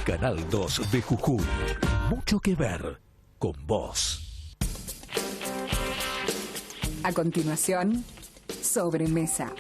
Canal 2 de Jujuy. Mucho que ver con vos. A continuación, Sobremesa.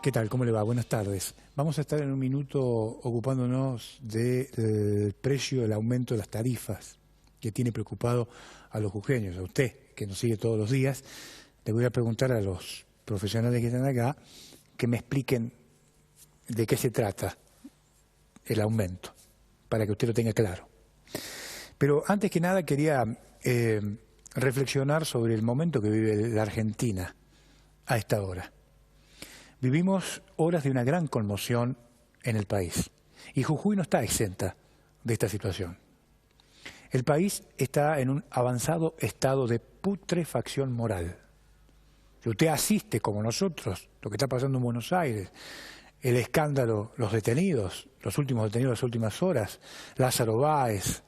¿Qué tal? ¿Cómo le va? Buenas tardes. Vamos a estar en un minuto ocupándonos del precio, del aumento de las tarifas que tiene preocupado a los jujeños, a usted, que nos sigue todos los días. Le voy a preguntar a los profesionales que están acá que me expliquen de qué se trata el aumento, para que usted lo tenga claro. Pero antes que nada quería reflexionar sobre el momento que vive la Argentina a esta hora. Vivimos horas de una gran conmoción en el país y Jujuy no está exenta de esta situación. El país está en un avanzado estado de putrefacción moral. Si usted asiste, como nosotros, lo que está pasando en Buenos Aires, el escándalo, los detenidos, los últimos detenidos las últimas horas, Lázaro Báez,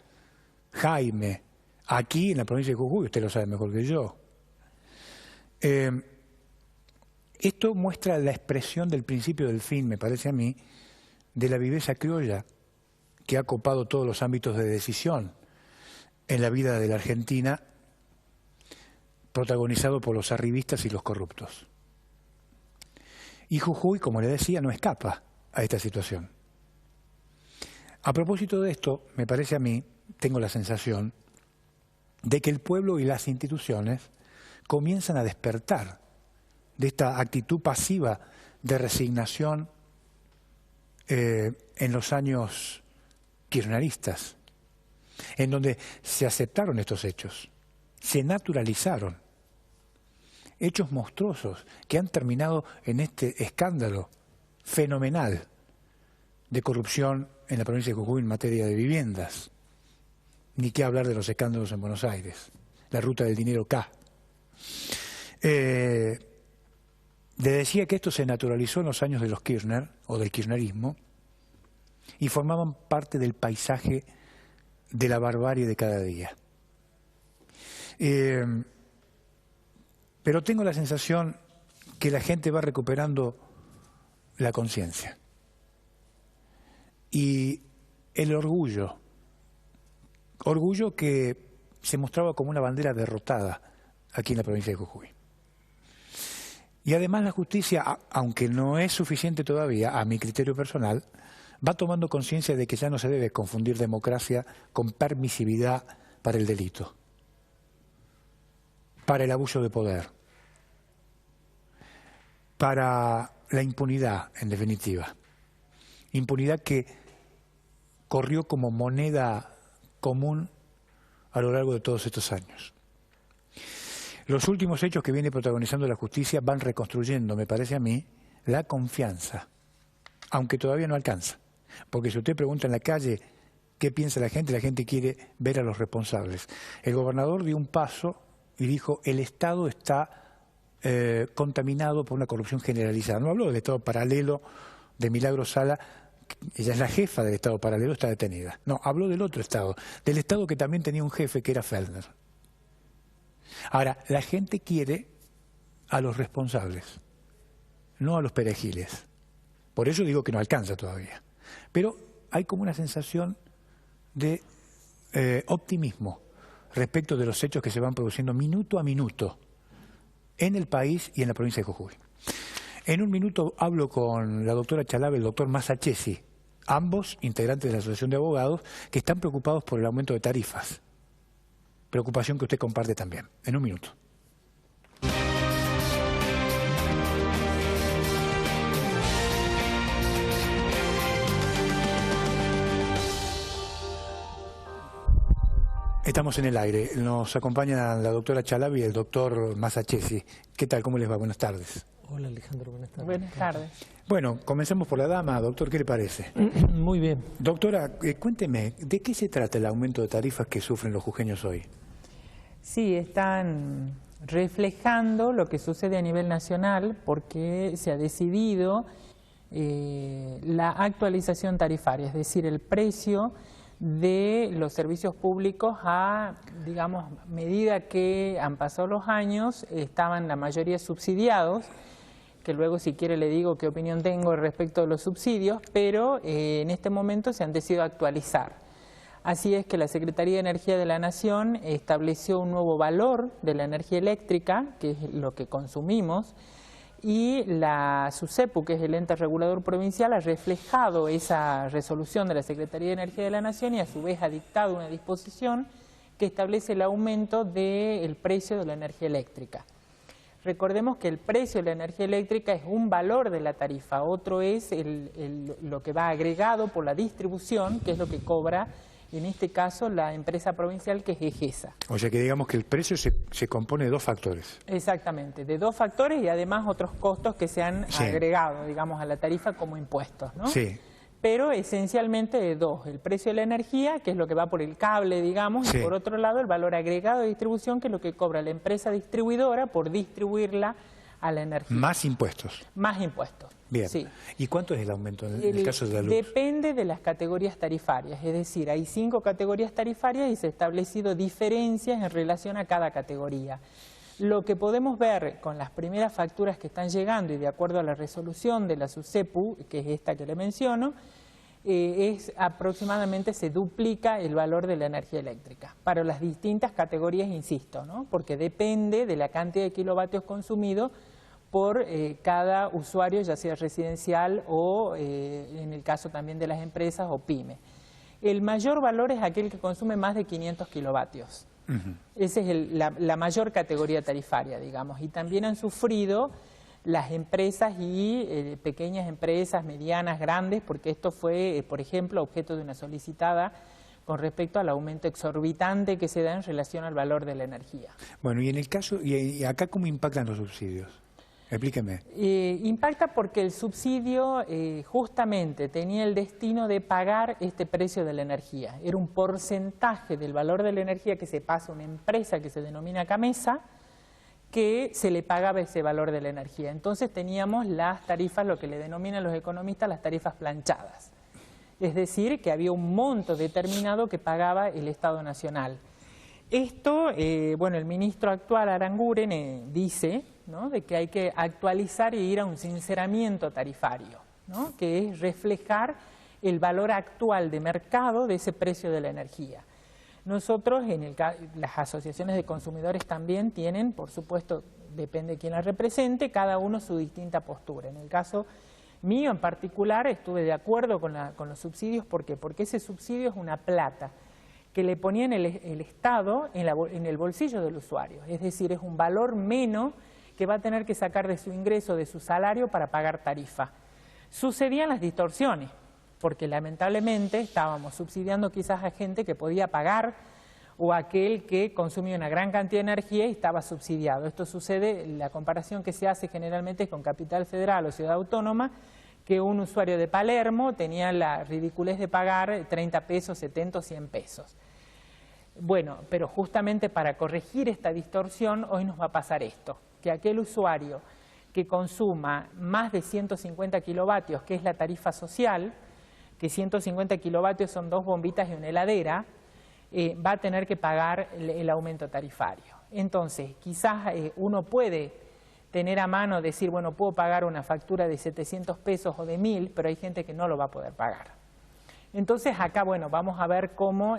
Jaime, aquí en la provincia de Jujuy, usted lo sabe mejor que yo. Esto muestra la expresión del principio del fin, me parece a mí, de la viveza criolla que ha copado todos los ámbitos de decisión en la vida de la Argentina, protagonizado por los arribistas y los corruptos. Y Jujuy, como le decía, no escapa a esta situación. A propósito de esto, me parece a mí, tengo la sensación, de que el pueblo y las instituciones comienzan a despertar de esta actitud pasiva de resignación en los años kirchneristas, en donde se aceptaron estos hechos, se naturalizaron, hechos monstruosos que han terminado en este escándalo fenomenal de corrupción en la provincia de Jujuy en materia de viviendas, ni qué hablar de los escándalos en Buenos Aires, la ruta del dinero K. Le decía que esto se naturalizó en los años de los Kirchner, o del kirchnerismo, y formaban parte del paisaje de la barbarie de cada día. Pero tengo la sensación que la gente va recuperando la conciencia. Y el orgullo que se mostraba como una bandera derrotada aquí en la provincia de Jujuy. Y además la justicia, aunque no es suficiente todavía, a mi criterio personal, va tomando conciencia de que ya no se debe confundir democracia con permisividad para el delito, para el abuso de poder, para la impunidad, en definitiva. Impunidad que corrió como moneda común a lo largo de todos estos años. Los últimos hechos que viene protagonizando la justicia van reconstruyendo, me parece a mí, la confianza, aunque todavía no alcanza. Porque si usted pregunta en la calle qué piensa la gente quiere ver a los responsables. El gobernador dio un paso y dijo, el Estado está contaminado por una corrupción generalizada. No habló del Estado paralelo de Milagro Sala, ella es la jefa del Estado paralelo, está detenida. No, habló del otro Estado, del Estado que también tenía un jefe que era Fellner. Ahora, la gente quiere a los responsables, no a los perejiles. Por eso digo que no alcanza todavía. Pero hay como una sensación de optimismo respecto de los hechos que se van produciendo minuto a minuto en el país y en la provincia de Jujuy. En un minuto hablo con la doctora Chalabi y el doctor Masachesi, ambos integrantes de la Asociación de Abogados, que están preocupados por el aumento de tarifas. Preocupación que usted comparte también. En un minuto. Estamos en el aire. Nos acompañan la doctora Chalabi y el doctor Masachesi. ¿Qué tal? ¿Cómo les va? Buenas tardes. Hola Alejandro, buenas tardes. Buenas tardes. Bueno, comencemos por la dama, doctor, ¿qué le parece? Muy bien. Doctora, cuénteme, ¿de qué se trata el aumento de tarifas que sufren los jujeños hoy? Sí, están reflejando lo que sucede a nivel nacional porque se ha decidido la actualización tarifaria, es decir, el precio de los servicios públicos a, digamos, medida que han pasado los años, estaban la mayoría subsidiados, que luego si quiere le digo qué opinión tengo respecto de los subsidios, pero en este momento se han decidido actualizar. Así es que la Secretaría de Energía de la Nación estableció un nuevo valor de la energía eléctrica, que es lo que consumimos, y la SUSEPU, que es el ente regulador provincial, ha reflejado esa resolución de la Secretaría de Energía de la Nación y a su vez ha dictado una disposición que establece el aumento del precio de la energía eléctrica. Recordemos que el precio de la energía eléctrica es un valor de la tarifa, otro es lo que va agregado por la distribución, que es lo que cobra, en este caso, la empresa provincial, que es EGESA. O sea que digamos que el precio se compone de dos factores. Exactamente, de dos factores y además otros costos que se han agregado, digamos, a la tarifa como impuestos, ¿no? Sí. Pero esencialmente de dos, el precio de la energía, que es lo que va por el cable, digamos, y por otro lado el valor agregado de distribución, que es lo que cobra la empresa distribuidora por distribuirla a la energía. Más impuestos. Más impuestos. Bien. Sí. ¿Y cuánto es el aumento en el caso de la luz? Depende de las categorías tarifarias, es decir, hay 5 categorías tarifarias y se han establecido diferencias en relación a cada categoría. Lo que podemos ver con las primeras facturas que están llegando y de acuerdo a la resolución de la SUSEPU, que es esta que le menciono, es aproximadamente se duplica el valor de la energía eléctrica para las distintas categorías, insisto, ¿no? Porque depende de la cantidad de kilovatios consumidos por cada usuario, ya sea residencial o en el caso también de las empresas o pymes. El mayor valor es aquel que consume más de 500 kilovatios. Esa es la mayor categoría tarifaria, digamos, y también han sufrido las empresas y pequeñas empresas, medianas, grandes, porque esto fue, por ejemplo, objeto de una solicitada con respecto al aumento exorbitante que se da en relación al valor de la energía. Bueno, y en el caso, y acá ¿cómo impactan los subsidios? Explíqueme. Impacta porque el subsidio justamente tenía el destino de pagar este precio de la energía. Era un porcentaje del valor de la energía que se pasa a una empresa que se denomina Camesa, que se le pagaba ese valor de la energía. Entonces teníamos las tarifas, lo que le denominan los economistas las tarifas planchadas. Es decir, que había un monto determinado que pagaba el Estado Nacional. Esto, bueno, el ministro actual, Aranguren, dice, ¿no?, de que hay que actualizar y ir a un sinceramiento tarifario, ¿no?, que es reflejar el valor actual de mercado de ese precio de la energía. Nosotros, las asociaciones de consumidores también tienen, por supuesto, depende de quién la represente, cada uno su distinta postura. En el caso mío en particular estuve de acuerdo con los subsidios. ¿Por qué? Porque ese subsidio es una plata que le ponía el Estado en el bolsillo del usuario. Es decir, es un valor menos que va a tener que sacar de su ingreso, de su salario, para pagar tarifa. Sucedían las distorsiones, porque lamentablemente estábamos subsidiando quizás a gente que podía pagar o aquel que consumía una gran cantidad de energía y estaba subsidiado. Esto sucede, la comparación que se hace generalmente es con Capital Federal o Ciudad Autónoma, que un usuario de Palermo tenía la ridiculez de pagar 30 pesos, 70 o 100 pesos. Bueno, pero justamente para corregir esta distorsión, hoy nos va a pasar esto, que aquel usuario que consuma más de 150 kilovatios, que es la tarifa social, que 150 kilovatios son 2 bombitas y una heladera, va a tener que pagar el aumento tarifario. Entonces, quizás uno puede tener a mano, decir, bueno, puedo pagar una factura de 700 pesos o de 1000, pero hay gente que no lo va a poder pagar. Entonces, acá, bueno, vamos a ver cómo,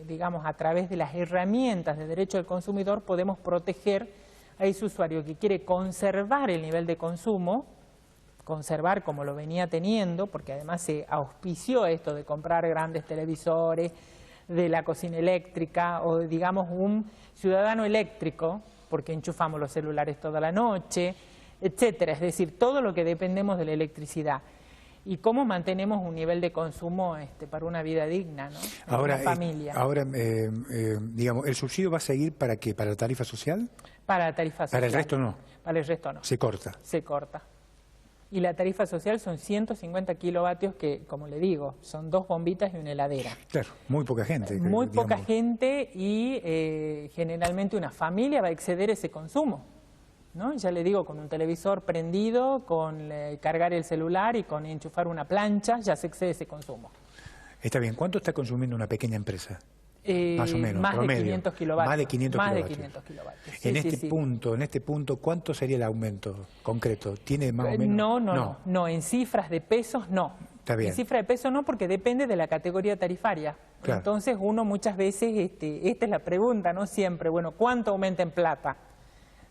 digamos, a través de las herramientas de derecho del consumidor podemos proteger a ese usuario que quiere conservar el nivel de consumo, conservar como lo venía teniendo, porque además se auspició esto de comprar grandes televisores, de la cocina eléctrica, o digamos un ciudadano eléctrico, porque enchufamos los celulares toda la noche, etcétera. Es decir, todo lo que dependemos de la electricidad. y cómo mantenemos un nivel de consumo para una vida digna, ¿no? Ahora, una familia. Digamos, ¿el subsidio va a seguir para qué? ¿Para la tarifa social? Para la tarifa social. ¿Para el resto no? Para el resto no. Se corta. Se corta. Y la tarifa social son 150 kilovatios que, como le digo, son 2 bombitas y una heladera. Claro, muy poca gente. Muy digamos. poca gente y generalmente una familia va a exceder ese consumo, ¿no? Ya le digo, con un televisor prendido, con cargar el celular y con enchufar una plancha, ya se excede ese consumo. Está bien, ¿cuánto está consumiendo una pequeña empresa? Más o menos, más promedio. de 500 kilovatios. Más de 500 más kilovatios. De 500 kilovatios. Sí, en este punto, ¿cuánto sería el aumento concreto? ¿Tiene más o menos? No, en cifras de pesos no. Está bien. En cifras de pesos no, porque depende de la categoría tarifaria. Claro. Entonces uno muchas veces, esta es la pregunta, ¿no? Siempre, bueno, ¿cuánto aumenta en plata?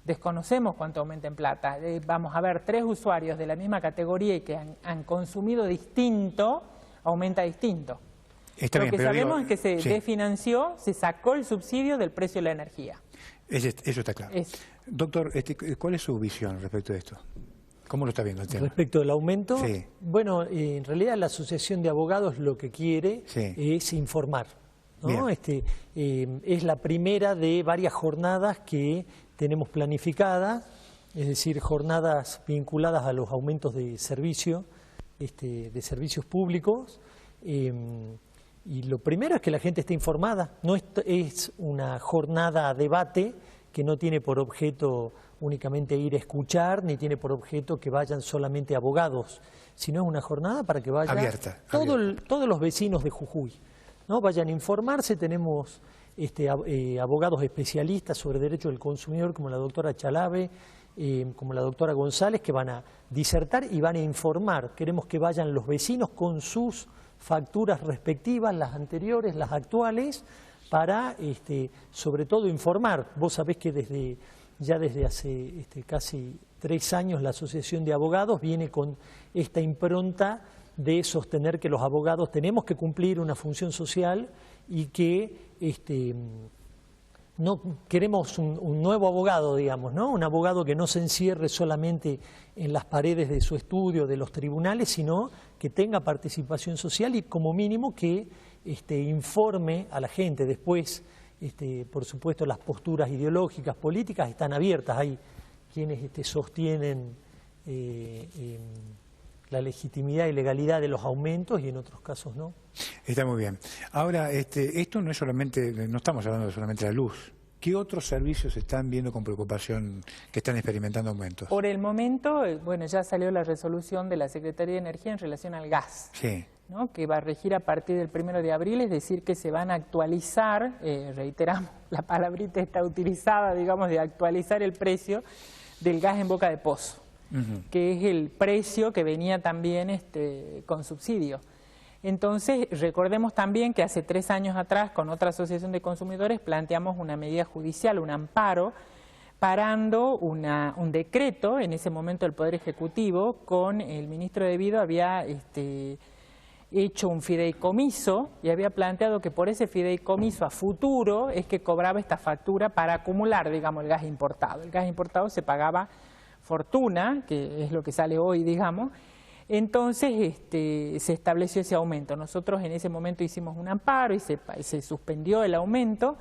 Desconocemos cuánto aumenta en plata. Vamos a ver, 3 usuarios de la misma categoría y que han consumido distinto, aumenta distinto. Está Lo bien, que pero sabemos digo, es que se desfinanció, se sacó el subsidio del precio de la energía. Eso está claro. Doctor, ¿cuál es su visión respecto de esto? ¿Cómo lo está viendo el tema? Respecto del aumento, Sí. bueno, en realidad la Asociación de Abogados lo que quiere es informar, ¿no? Es la primera de varias jornadas que tenemos planificadas, es decir, jornadas vinculadas a los aumentos de servicio, de servicios públicos. Y lo primero es que la gente esté informada. No es una jornada a debate que no tiene por objeto únicamente ir a escuchar, ni tiene por objeto que vayan solamente abogados, sino es una jornada para que vayan todos los vecinos de Jujuy, ¿no? Vayan a informarse. Tenemos abogados especialistas sobre derecho del consumidor, como la doctora Chalave, como la doctora González, que van a disertar y van a informar. Queremos que vayan los vecinos con sus facturas respectivas, las anteriores, las actuales, para sobre todo informar. Vos sabés que desde hace casi 3 años la Asociación de Abogados viene con esta impronta de sostener que los abogados tenemos que cumplir una función social y que no queremos un nuevo abogado, digamos, ¿no? Un abogado que no se encierre solamente en las paredes de su estudio, de los tribunales, sino que tenga participación social y como mínimo que informe a la gente. Después, por supuesto, las posturas ideológicas, políticas están abiertas. Hay quienes sostienen la legitimidad y legalidad de los aumentos y en otros casos no. Está muy bien. Ahora, esto no es solamente, no estamos hablando solamente de la luz. ¿Qué otros servicios están viendo con preocupación que están experimentando aumentos? Por el momento, bueno, ya salió la resolución de la Secretaría de Energía en relación al gas, sí, ¿no? Que va a regir a partir del 1 de abril, es decir, que se van a actualizar, reiteramos, la palabrita está utilizada, digamos, de actualizar el precio del gas en boca de pozo, que es el precio que venía también con subsidio. Entonces, recordemos también que hace 3 años atrás, con otra asociación de consumidores, planteamos una medida judicial, un amparo, parando un decreto. En ese momento el Poder Ejecutivo, con el ministro de Vido, había hecho un fideicomiso y había planteado que por ese fideicomiso a futuro es que cobraba esta factura para acumular, digamos, el gas importado. El gas importado se pagaba fortuna, que es lo que sale hoy, digamos. Entonces se estableció ese aumento. Nosotros en ese momento hicimos un amparo y se suspendió el aumento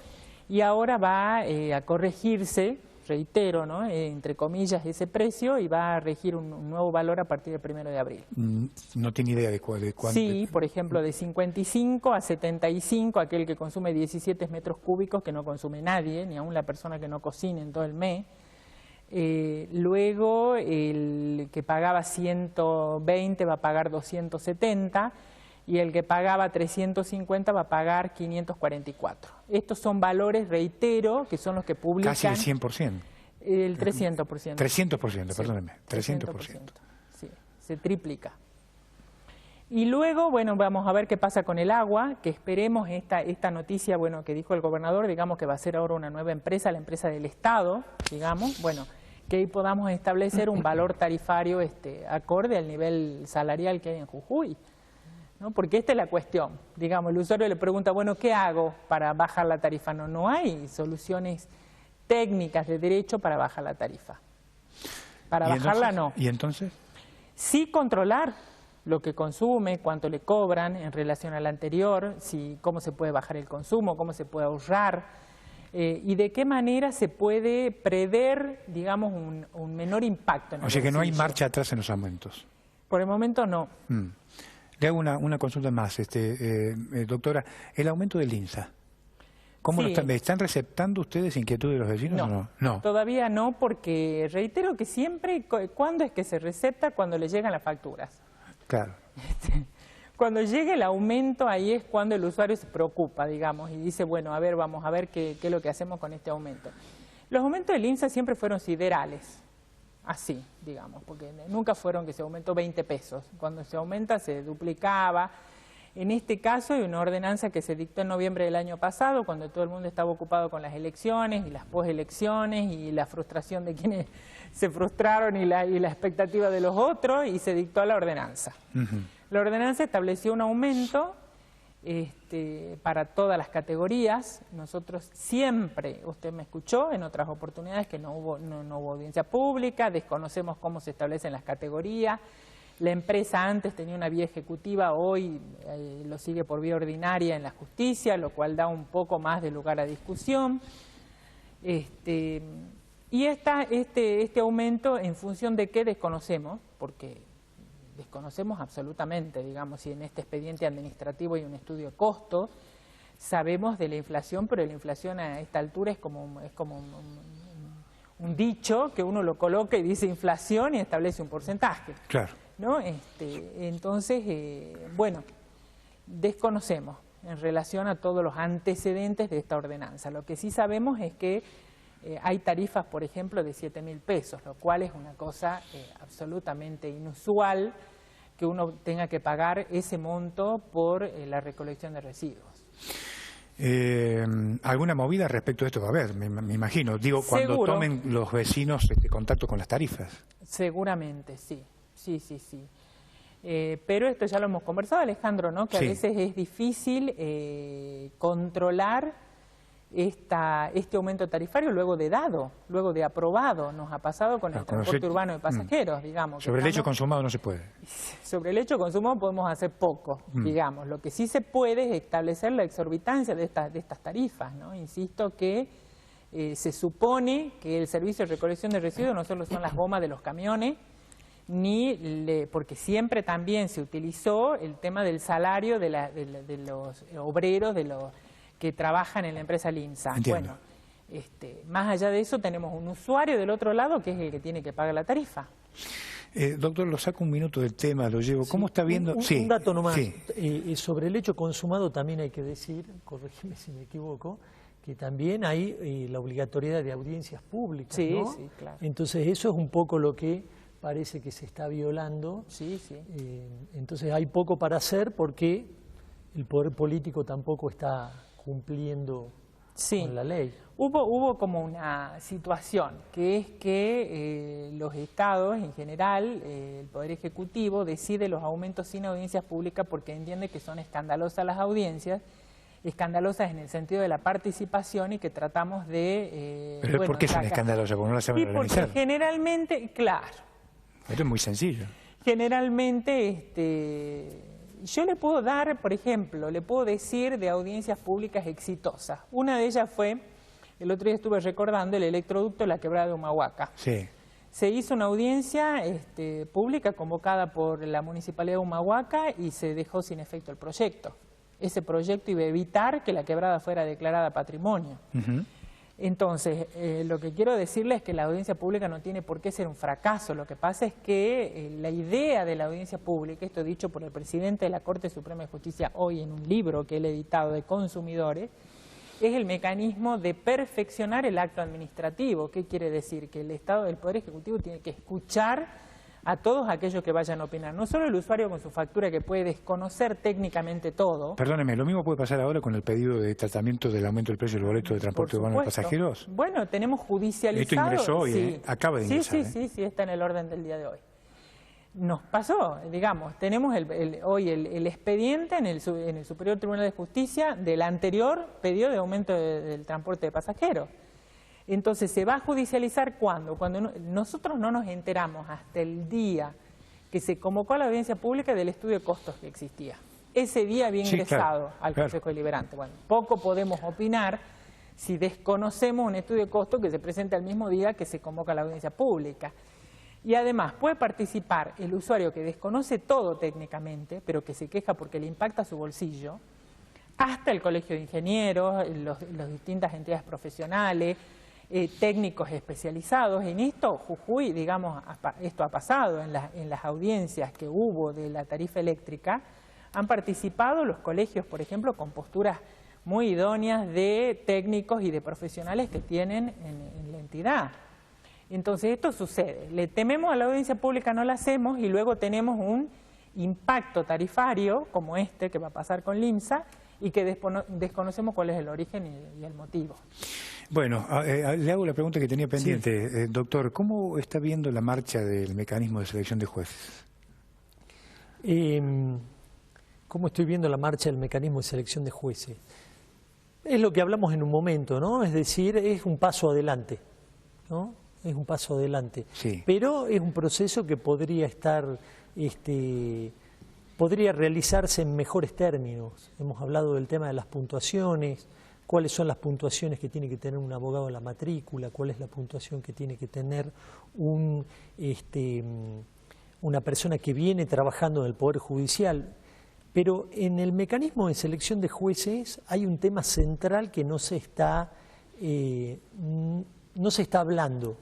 y ahora va a corregirse, reitero, ¿no? Entre comillas, ese precio y va a regir un nuevo valor a partir del 1 de abril. No tiene idea de cuánto. Sí, por ejemplo, de 55 a 75, aquel que consume 17 metros cúbicos, que no consume nadie, ni aún la persona que no cocina en todo el mes. Luego el que pagaba 120 va a pagar 270 y el que pagaba 350 va a pagar 544. Estos son valores, reitero, que son los que publican... Casi el 100%. El 300%. 300%, perdóneme, 300%. Sí, se triplica. Y luego, bueno, vamos a ver qué pasa con el agua, que esperemos esta noticia, bueno, que dijo el gobernador, digamos que va a ser ahora una nueva empresa, la empresa del Estado, digamos, bueno, que ahí podamos establecer un valor tarifario acorde al nivel salarial que hay en Jujuy, ¿no? Porque esta es la cuestión, digamos, el usuario le pregunta, bueno, ¿qué hago para bajar la tarifa? No hay soluciones técnicas de derecho para bajar la tarifa. Para bajarla no. ¿Y entonces? Sí controlar, lo que consume, cuánto le cobran en relación al anterior, cómo se puede bajar el consumo, cómo se puede ahorrar, y de qué manera se puede prever, digamos, un menor impacto en el O sea que no hay bolsillo. marcha atrás en los aumentos. Por el momento no. Le hago una consulta más, doctora. El aumento del INSA, ¿cómo Sí. están receptando ustedes inquietudes de los vecinos o no? No. Todavía no, porque reitero que siempre, ¿cuándo es que se recepta? Cuando le llegan las facturas. Claro. Cuando llegue el aumento, ahí es cuando el usuario se preocupa, digamos, y dice, bueno, a ver, vamos a ver qué es lo que hacemos con este aumento. Los aumentos del INSA siempre fueron siderales, así, digamos, porque nunca fueron que se aumentó 20 pesos. Cuando se aumenta se duplicaba. En este caso hay una ordenanza que se dictó en noviembre del año pasado, cuando todo el mundo estaba ocupado con las elecciones y las postelecciones y la frustración de quienes se frustraron y la expectativa de los otros, y se dictó la ordenanza. La ordenanza estableció un aumento para todas las categorías. Nosotros siempre, usted me escuchó en otras oportunidades que no hubo audiencia pública, desconocemos cómo se establecen las categorías. La empresa antes tenía una vía ejecutiva, hoy lo sigue por vía ordinaria en la justicia, lo cual da un poco más de lugar a discusión. Y este aumento, ¿en función de qué? Desconocemos, porque desconocemos absolutamente, digamos, si en este expediente administrativo hay un estudio de costo. Sabemos de la inflación, pero la inflación a esta altura es como un dicho que uno lo coloca y dice inflación y establece un porcentaje. Claro. ¿No? Entonces, bueno, desconocemos en relación a todos los antecedentes de esta ordenanza. Lo que sí sabemos es que hay tarifas, por ejemplo, de 7.000 pesos, lo cual es una cosa absolutamente inusual, que uno tenga que pagar ese monto por la recolección de residuos. ¿Alguna movida respecto a esto va a haber? Me imagino. Digo, cuando Seguro. tomen los vecinos contacto con las tarifas. Seguramente, sí. Sí. Pero esto ya lo hemos conversado, Alejandro, ¿no? Que Sí. a veces es difícil controlar este aumento tarifario luego de aprobado. Nos ha pasado con el transporte urbano de pasajeros, digamos. Sobre el hecho consumado no se puede. Sobre el hecho consumado podemos hacer poco, digamos. Lo que sí se puede es establecer la exorbitancia de estas tarifas, ¿no? Insisto que se supone que el servicio de recolección de residuos no solo son las gomas de los camiones, porque siempre también se utilizó el tema del salario de los obreros, que trabajan en la empresa Linsa. Entiendo. Bueno, más allá de eso tenemos un usuario del otro lado que es el que tiene que pagar la tarifa. Doctor, lo saco un minuto del tema, lo llevo. ¿Cómo está viendo? Un dato nomás. Sí. Sobre el hecho consumado también hay que decir, corrígeme si me equivoco, que también hay la obligatoriedad de audiencias públicas, Sí, ¿no? sí, claro. Entonces eso es un poco lo que parece que se está violando. Sí. Entonces hay poco para hacer porque el poder político tampoco está cumpliendo con la ley. Hubo como una situación, que es que los estados en general, el Poder Ejecutivo decide los aumentos sin audiencias públicas porque entiende que son escandalosas las audiencias, escandalosas en el sentido de la participación, y que tratamos de... ¿Pero por qué son escandalosas? ¿Porque no las saben organizar? Porque generalmente, claro. Esto es muy sencillo. Generalmente, yo le puedo dar, por ejemplo, le puedo decir de audiencias públicas exitosas. Una de ellas fue, el otro día estuve recordando, el electroducto de la quebrada de Humahuaca. Sí. Se hizo una audiencia pública convocada por la Municipalidad de Humahuaca y se dejó sin efecto el proyecto. Ese proyecto iba a evitar que la quebrada fuera declarada patrimonio. Entonces, lo que quiero decirles es que la audiencia pública no tiene por qué ser un fracaso. Lo que pasa es que la idea de la audiencia pública, esto dicho por el presidente de la Corte Suprema de Justicia hoy en un libro que él ha editado de consumidores, es el mecanismo de perfeccionar el acto administrativo. ¿Qué quiere decir? Que el Estado, el Poder Ejecutivo tiene que escuchar a todos aquellos que vayan a opinar. No solo el usuario con su factura, que puede desconocer técnicamente todo. Perdóneme, ¿lo mismo puede pasar ahora con el pedido de tratamiento del aumento del precio del boleto de transporte urbano de pasajeros? Bueno, tenemos judicializado... Esto ingresó hoy, sí. Acaba de ingresar. Sí, está en el orden del día de hoy. Nos pasó, digamos, tenemos hoy el expediente en el Superior Tribunal de Justicia del anterior pedido de aumento del transporte de pasajeros. Entonces, ¿se va a judicializar cuándo? Cuando nosotros no nos enteramos hasta el día que se convocó a la audiencia pública del estudio de costos que existía. Ese día había ingresado al Consejo Deliberante. Bueno, poco podemos opinar si desconocemos un estudio de costos que se presenta el mismo día que se convoca a la audiencia pública. Y además puede participar el usuario que desconoce todo técnicamente, pero que se queja porque le impacta su bolsillo, hasta el Colegio de Ingenieros, las distintas entidades profesionales, técnicos especializados. En esto, Jujuy, digamos, esto ha pasado en las audiencias que hubo de la tarifa eléctrica, han participado los colegios, por ejemplo, con posturas muy idóneas de técnicos y de profesionales que tienen en la entidad. Entonces esto sucede, le tememos a la audiencia pública, no la hacemos y luego tenemos un impacto tarifario como este que va a pasar con LIMSA y que desconocemos cuál es el origen y el motivo. Bueno, le hago la pregunta que tenía pendiente. Sí. Doctor, ¿cómo está viendo la marcha del mecanismo de selección de jueces? ¿Cómo estoy viendo la marcha del mecanismo de selección de jueces? Es lo que hablamos en un momento, ¿no? Es decir, es un paso adelante, ¿no? Es un paso adelante. Sí. Pero es un proceso que podría estar, podría realizarse en mejores términos. Hemos hablado del tema de las puntuaciones, cuáles son las puntuaciones que tiene que tener un abogado en la matrícula, cuál es la puntuación que tiene que tener una persona que viene trabajando en el Poder Judicial. Pero en el mecanismo de selección de jueces hay un tema central que no se está hablando,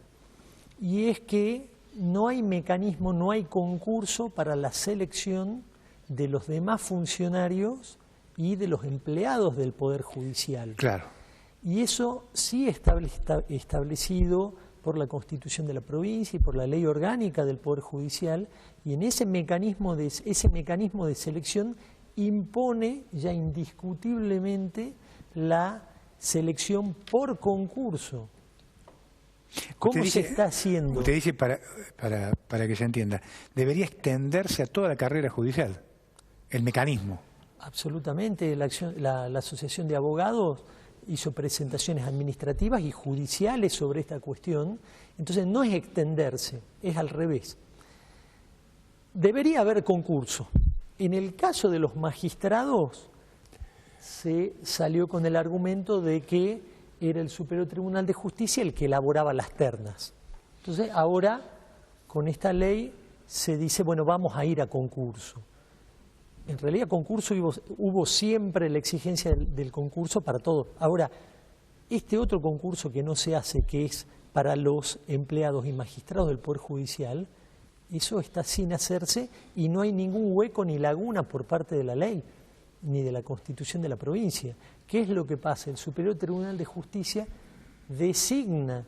y es que no hay mecanismo, no hay concurso para la selección de los demás funcionarios y de los empleados del Poder Judicial. Claro. Y eso sí está establecido por la Constitución de la provincia y por la Ley Orgánica del Poder Judicial, y en ese mecanismo de selección impone ya indiscutiblemente la selección por concurso. ¿Cómo se está haciendo? Usted dice, para que se entienda, debería extenderse a toda la carrera judicial, el mecanismo. Absolutamente. La Asociación de Abogados hizo presentaciones administrativas y judiciales sobre esta cuestión. Entonces no es extenderse, es al revés. Debería haber concurso. En el caso de los magistrados se salió con el argumento de que era el Superior Tribunal de Justicia el que elaboraba las ternas. Entonces ahora con esta ley se dice, bueno, vamos a ir a concurso. En realidad concurso hubo siempre la exigencia del concurso para todo. Ahora, este otro concurso que no se hace, que es para los empleados y magistrados del Poder Judicial, eso está sin hacerse y no hay ningún hueco ni laguna por parte de la ley, ni de la Constitución de la provincia. ¿Qué es lo que pasa? El Superior Tribunal de Justicia designa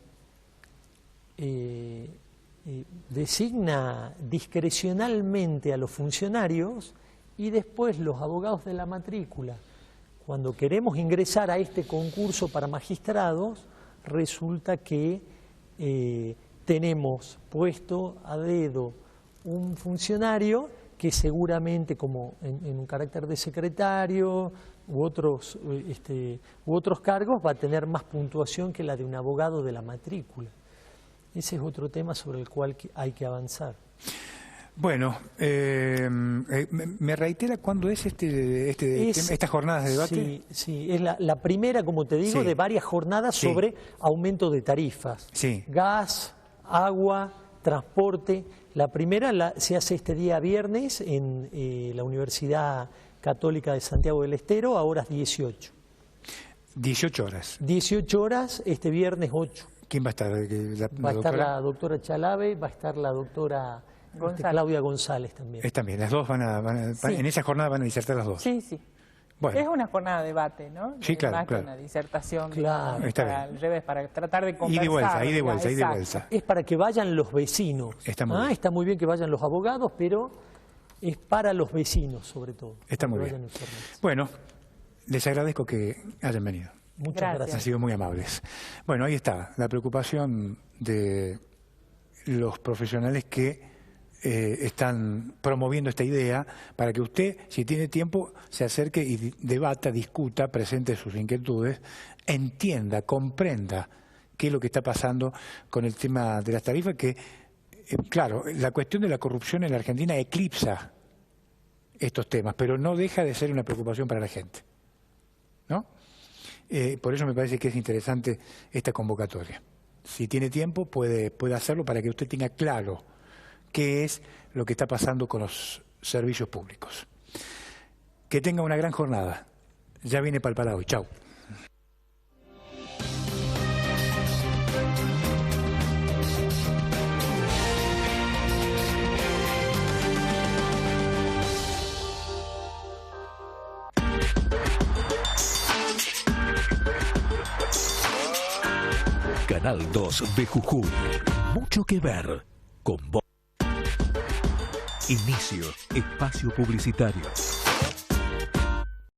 discrecionalmente a los funcionarios y después los abogados de la matrícula, cuando queremos ingresar a este concurso para magistrados, resulta que tenemos puesto a dedo un funcionario que seguramente, como en un carácter de secretario u otros cargos, va a tener más puntuación que la de un abogado de la matrícula. Ese es otro tema sobre el cual hay que avanzar. Bueno, ¿me reitera cuándo es estas jornadas de debate? Sí, es la primera, como te digo, de varias jornadas sobre aumento de tarifas. Sí. Gas, agua, transporte. La primera se hace este día viernes en la Universidad Católica de Santiago del Estero a horas 18. 18 horas. 18 horas, este viernes 8. ¿Quién va a estar? Va a estar la doctora Chalave, va a estar la doctora Claudia González también. También, las dos en esa jornada van a disertar las dos. Sí, sí. Bueno. Es una jornada de debate, ¿no? Sí, claro. Más que una disertación, al revés, para tratar de conversar. Y de vuelta. Es para que vayan los vecinos. Está muy bien que vayan los abogados, pero es para los vecinos, sobre todo. Está muy bien. Bueno, les agradezco que hayan venido. Muchas gracias. Han sido muy amables. Bueno, ahí está, la preocupación de los profesionales que están promoviendo esta idea para que usted, si tiene tiempo, se acerque y debata, discuta, presente sus inquietudes, entienda, comprenda qué es lo que está pasando con el tema de las tarifas, que claro, la cuestión de la corrupción en la Argentina eclipsa estos temas, pero no deja de ser una preocupación para la gente, ¿no? Por eso me parece que es interesante esta convocatoria. Si tiene tiempo, puede hacerlo para que usted tenga claro qué es lo que está pasando con los servicios públicos. Que tenga una gran jornada. Ya viene Palpalá hoy. Chau. Canal 2 de Jujuy. Mucho que ver con vos. Inicio. Espacio publicitario.